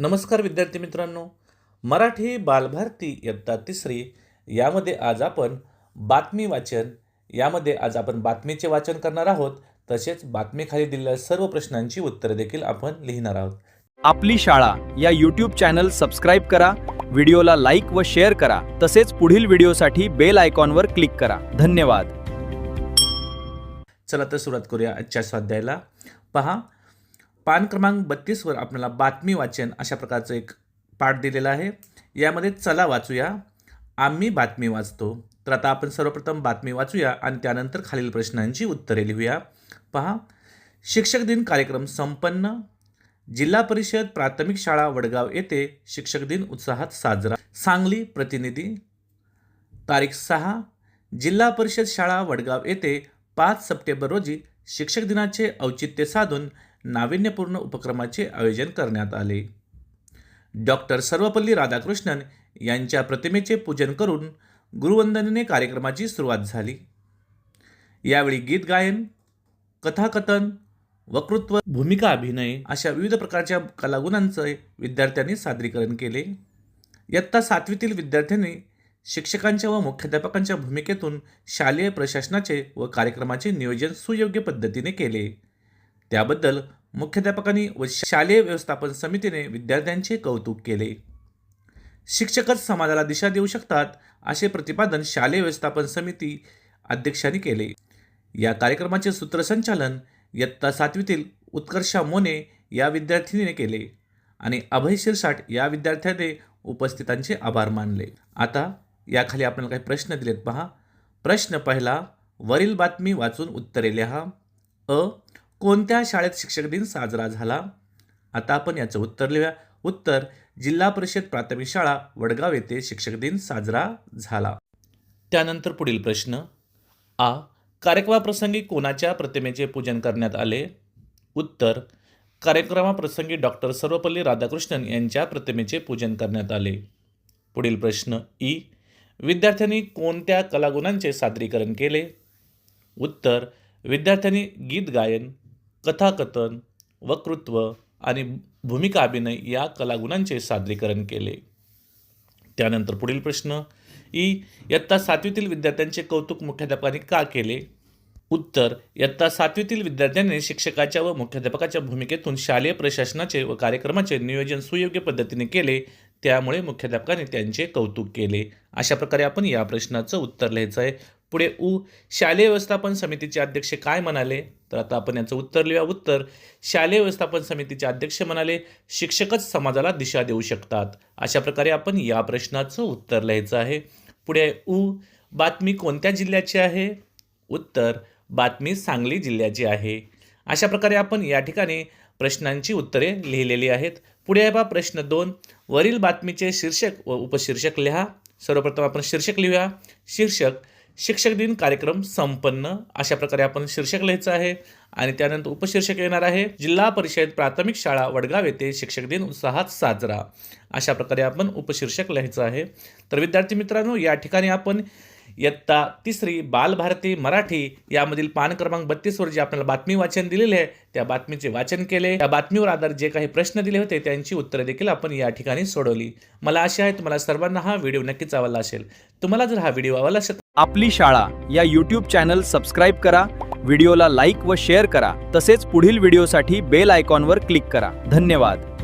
नमस्कार विद्यार्थी मित्रांनो, मराठी बालभारती इयत्ता तिसरी यामध्ये आज आपण बातमी वाचन आज आपण बातमीचे वाचन करणार आहोत. तसेच बातमीखाली दिलेल्या सर्व प्रश्नांची उत्तरे देखील आपण लिहिणार आहोत. आपली शाळा या यूट्यूब चॅनल सबस्क्राईब करा, व्हिडिओला लाईक व शेअर करा. तसेच पुढील व्हिडिओसाठी बेल आयकॉनवर क्लिक करा. धन्यवाद. चला तर सुरुवात करूया आजच्या स्वाध्यायाला. पहा, पान क्रमांक 32 वर आपल्याला बातमी वाचन अशा प्रकारचं एक पाठ दिलेला आहे. यामध्ये चला वाचूया, आम्ही बातमी वाचतो. तर आता आपण सर्वप्रथम बातमी वाचूया आणि त्यानंतर खालील प्रश्नांची उत्तरे लिहूया. पहा, शिक्षक दिन कार्यक्रम संपन्न. जिल्हा परिषद प्राथमिक शाळा वडगाव येथे शिक्षक दिन उत्साहात साजरा. सांगली प्रतिनिधी. तारीख 6 जिल्हा परिषद शाळा वडगाव येथे 5 सप्टेंबर रोजी शिक्षक दिनाचे औचित्य साधून नाविन्यपूर्ण उपक्रमाचे आयोजन करण्यात आले. डॉक्टर सर्वपल्ली राधाकृष्णन यांच्या प्रतिमेचे पूजन करून गुरुवंदनेने कार्यक्रमाची सुरुवात झाली. यावेळी गीत गायन, कथाकथन, वक्तृत्व, भूमिका अभिनय अशा विविध प्रकारच्या कलागुणांचे विद्यार्थ्यांनी सादरीकरण केले. इयत्ता 7वीतील विद्यार्थ्यांनी शिक्षकांच्या व मुख्याध्यापकांच्या भूमिकेतून शालेय प्रशासनाचे व कार्यक्रमाचे नियोजन सुयोग्य पद्धतीने केले. त्याबद्दल मुख्याध्यापकांनी व शालेय व्यवस्थापन समितीने विद्यार्थ्यांचे कौतुक केले. शिक्षकच समाजाला दिशा देऊ शकतात असे प्रतिपादन शालेय व्यवस्थापन समिती अध्यक्षांनी केले. या कार्यक्रमाचे सूत्रसंचालन इयत्ता 7वीतील उत्कर्षा मोने या विद्यार्थिनीने केले आणि अभय शिरसाट या विद्यार्थ्याने उपस्थितांचे आभार मानले. आता याखाली आपल्याला काही प्रश्न दिलेत. पहा, प्रश्न पहिला, वरील बातमी वाचून उत्तरे लिहा. कोणत्या शाळेत शिक्षक दिन साजरा झाला? आता आपण याचं उत्तर लिहूया. उत्तर, जिल्हा परिषद प्राथमिक शाळा वडगाव येथे शिक्षक दिन साजरा झाला. त्यानंतर पुढील प्रश्न. कार्यक्रमाप्रसंगी कोणाच्या प्रतिमेचे पूजन करण्यात आले? उत्तर, कार्यक्रमाप्रसंगी डॉक्टर सर्वपल्ली राधाकृष्णन यांच्या प्रतिमेचे पूजन करण्यात आले. पुढील प्रश्न. विद्यार्थ्यांनी कोणत्या कलागुणांचे सादरीकरण केले? उत्तर, विद्यार्थ्यांनी गीत गायन, कथाकथन, वक्तृत्व आणि भूमिका अभिनय या कलागुणांचे सादरीकरण केले. त्यानंतर पुढील प्रश्न. इयत्ता 7वीतील विद्यार्थ्यांचे कौतुक मुख्याध्यापकांनी का केले? उत्तर, इयत्ता 7वीतील विद्यार्थ्यांनी शिक्षकाच्या व मुख्याध्यापकाच्या भूमिकेतून शालेय प्रशासनाचे व कार्यक्रमाचे नियोजन सुयोग्य पद्धतीने केले, त्यामुळे मुख्याध्यापकांनी त्यांचे कौतुक केले. अशा प्रकारे आपण या प्रश्नाचं उत्तर लिहायचं आहे. पुढे शालेय व्यवस्थापन समितीचे अध्यक्ष काय म्हणाले? तर आता आपण याचं उत्तर लिहूया. उत्तर, शालेय व्यवस्थापन समितीचे अध्यक्ष म्हणाले, शिक्षकच समाजाला दिशा देऊ शकतात. अशा प्रकारे आपण या प्रश्नाचं उत्तर लिहायचं आहे. पुढे बातमी कोणत्या जिल्ह्याची आहे? उत्तर, बातमी सांगली जिल्ह्याची आहे. अशा प्रकारे आपण या ठिकाणी प्रश्नांची उत्तरे लिहिलेली आहेत. पुढे आहे प्रश्न 2, वरील बातमीचे शीर्षक व उपशीर्षक लिहा. सर्वप्रथम आपण शीर्षक लिहूया. शीर्षक, शिक्षक दिन कार्यक्रम संपन्न. अशा प्रकारे आपण शीर्षक लिहायचं आहे. आणि त्यानंतर उपशीर्षक येणार आहे, जिल्हा परिषद प्राथमिक शाळा वडगाव येथे शिक्षक दिन उत्साहात साजरा. अशा प्रकारे आपण उपशीर्षक लिहायचं आहे. तर विद्यार्थी मित्रांनो, या ठिकाणी आपण इयत्ता 3री बालभारती मराठी यामधील पान क्रमांक 32 वर जे आपल्याला बातमी वाचन दिलेले आहे त्या बातमीचे वाचन केले. त्या बातमीवर आधारित जे काही प्रश्न दिले होते त्यांची उत्तरे देखील आपण या ठिकाणी सोडवली. मला आशा आहे तुम्हाला सर्वांना हा व्हिडिओ नक्कीच आवडला असेल. तुम्हाला जर हा व्हिडिओ आवडला असेल, आपली शाळा या यूट्यूब चॅनल सबस्क्राईब करा, व्हिडिओला लाईक व शेअर करा. तसेच पुढील व्हिडिओसाठी बेल आयकॉनवर क्लिक करा. धन्यवाद.